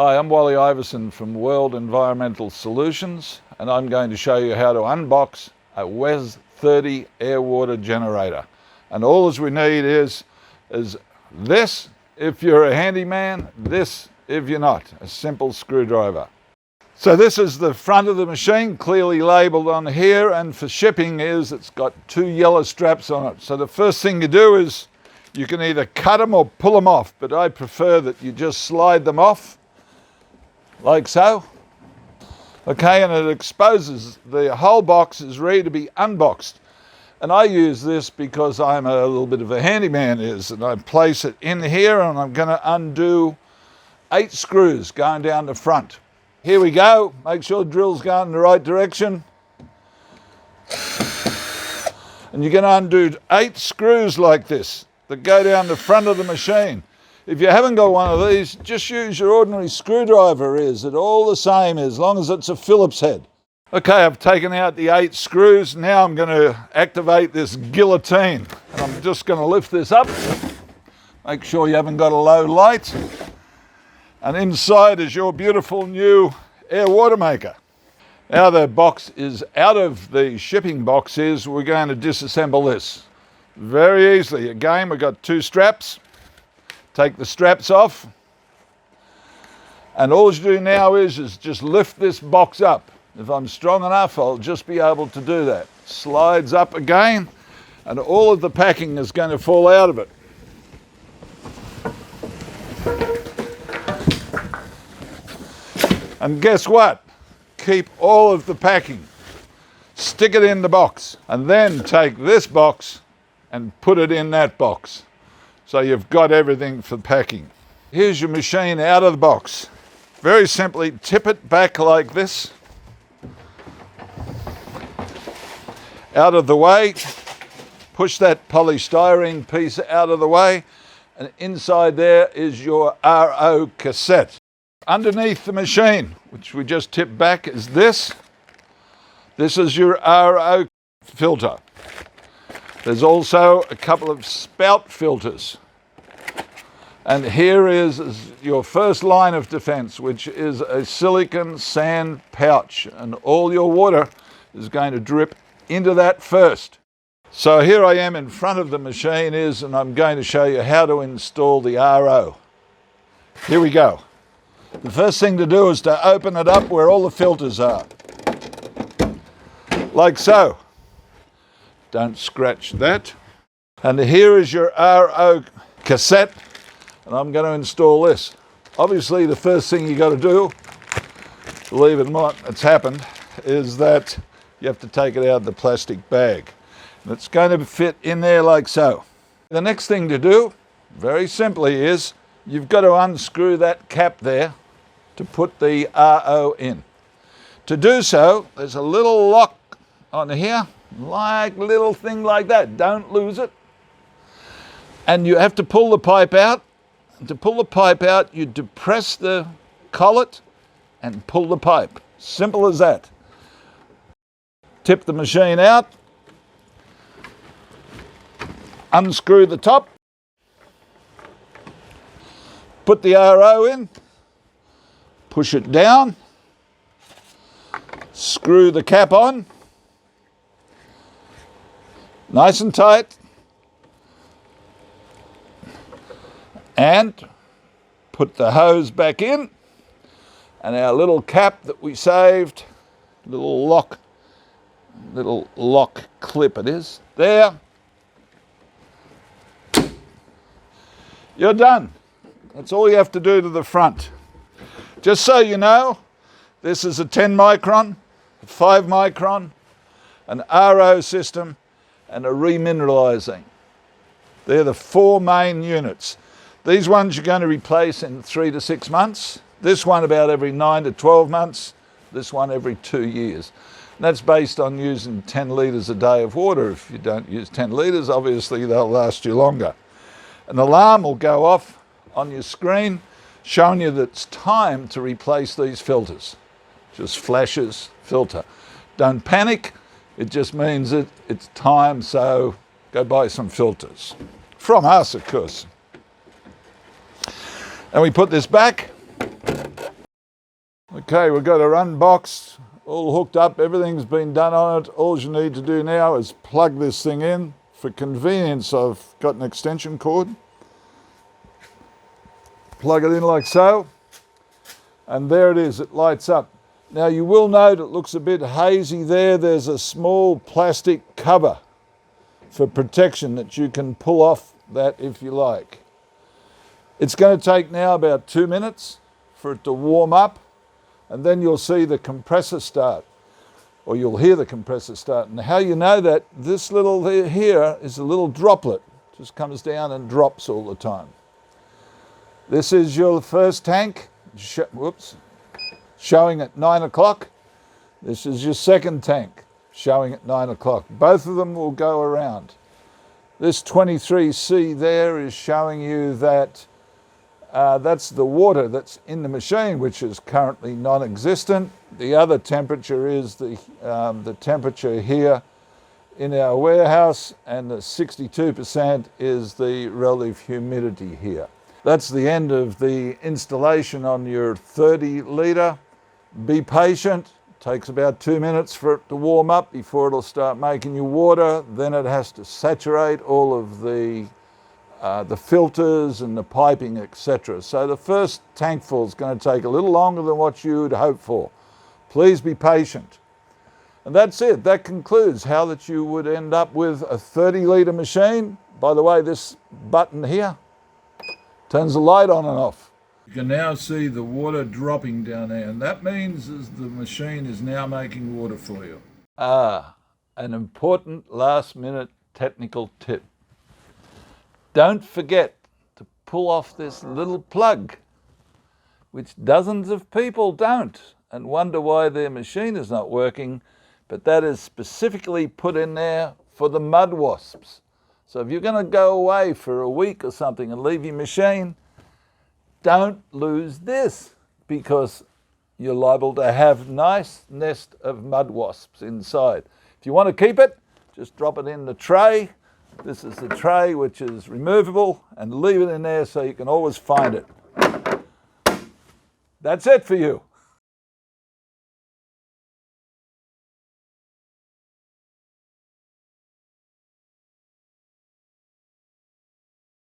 Hi, I'm Wally Iverson from World Environmental Solutions, and I'm going to show you how to unbox a WES30 air water generator. And all as we need is this if you're a handyman, this if you're not, a simple screwdriver. So this is the front of the machine, clearly labelled on here, and for shipping it's got two yellow straps on it. So the first thing you do is you can either cut them or pull them off, but I prefer that you just slide them off like so. Okay, and it exposes the whole box is ready to be unboxed. And I use this because I'm a little bit of a handyman and I place it in here, and I'm going to undo 8 screws going down the front. Here we go. Make sure the drill's going in the right direction. And you're going to undo 8 screws like this that go down the front of the machine. If you haven't got one of these, just use your ordinary screwdriver. It's all the same as long as it's a Phillips head. Okay, I've taken out the 8 screws. Now I'm going to activate this guillotine. And I'm just going to lift this up. Make sure you haven't got a low light. And inside is your beautiful new air water maker. Now the box is out of the shipping box. We're going to disassemble this very easily. Again, we've got 2 straps. Take the straps off, and all you do now is just lift this box up. If I'm strong enough, I'll just be able to do that. Slides up again, and all of the packing is going to fall out of it. And guess what? Keep all of the packing. Stick it in the box, and then take this box and put it in that box. So you've got everything for packing. Here's your machine out of the box. Very simply, tip it back like this. Out of the way. Push that polystyrene piece out of the way. And inside there is your RO cassette. Underneath the machine, which we just tipped back, is this. This is your RO filter. There's also a couple of spout filters. And here is your first line of defense, which is a silicon sand pouch. And all your water is going to drip into that first. So here I am in front of the machine and I'm going to show you how to install the RO. Here we go. The first thing to do is to open it up where all the filters are. Like so. Don't scratch that. And here is your RO cassette, and I'm going to install this. Obviously, the first thing you got to do, believe it or not, it's happened, is that you have to take it out of the plastic bag. And it's going to fit in there like so. The next thing to do, very simply, is you've got to unscrew that cap there to put the RO in. To do so, there's a little lock on here, like little thing like that. Don't lose it. And you have to pull the pipe out. And to pull the pipe out, you depress the collet and pull the pipe. Simple as that. Tip the machine out. Unscrew the top. Put the RO in. Push it down. Screw the cap on. Nice and tight. And put the hose back in. And our little cap that we saved, little lock clip it is, there. You're done. That's all you have to do to the front. Just so you know, this is a 10 micron, a 5 micron, an RO system, and a remineralizing. They're the 4 main units. These ones you're going to replace in 3 to 6 months. This one about every 9 to 12 months. This one every 2 years. And that's based on using 10 litres a day of water. If you don't use 10 litres, obviously they'll last you longer. An alarm will go off on your screen showing you that it's time to replace these filters. Just flashes, filter. Don't panic. It just means that it's time, so go buy some filters. From us, of course. And we put this back. Okay, we've got her unboxed, all hooked up, everything's been done on it. All you need to do now is plug this thing in. For convenience, I've got an extension cord. Plug it in like so, and there it is, it lights up. Now you will note it looks a bit hazy there. There's a small plastic cover for protection that you can pull off that if you like. It's going to take now about 2 minutes for it to warm up, and then you'll see the compressor start, or you'll hear the compressor start. And how you know that, this little here is a little droplet, just comes down and drops all the time. This is your first tank, showing at 9 o'clock. This is your second tank, showing at 9 o'clock. Both of them will go around. This 23C there is showing you that that's the water that's in the machine, which is currently non-existent. The other temperature is the temperature here in our warehouse, and the 62% is the relative humidity here. That's the end of the installation on your 30 litre. Be patient. It takes about 2 minutes for it to warm up before it'll start making you water. Then it has to saturate all of the filters and the piping, etc. So the first tankful is going to take a little longer than what you would hope for. Please be patient. And that's it. That concludes how that you would end up with a 30 litre machine. By the way, this button here turns the light on and off. You can now see the water dropping down there, and that means the machine is now making water for you. An important last minute technical tip. Don't forget to pull off this little plug, which dozens of people don't, and wonder why their machine is not working, but that is specifically put in there for the mud wasps. So if you're going to go away for a week or something and leave your machine, don't lose this, because you're liable to have a nice nest of mud wasps inside. If you want to keep it, just drop it in the tray. This is the tray, which is removable, and leave it in there so you can always find it. That's it for you.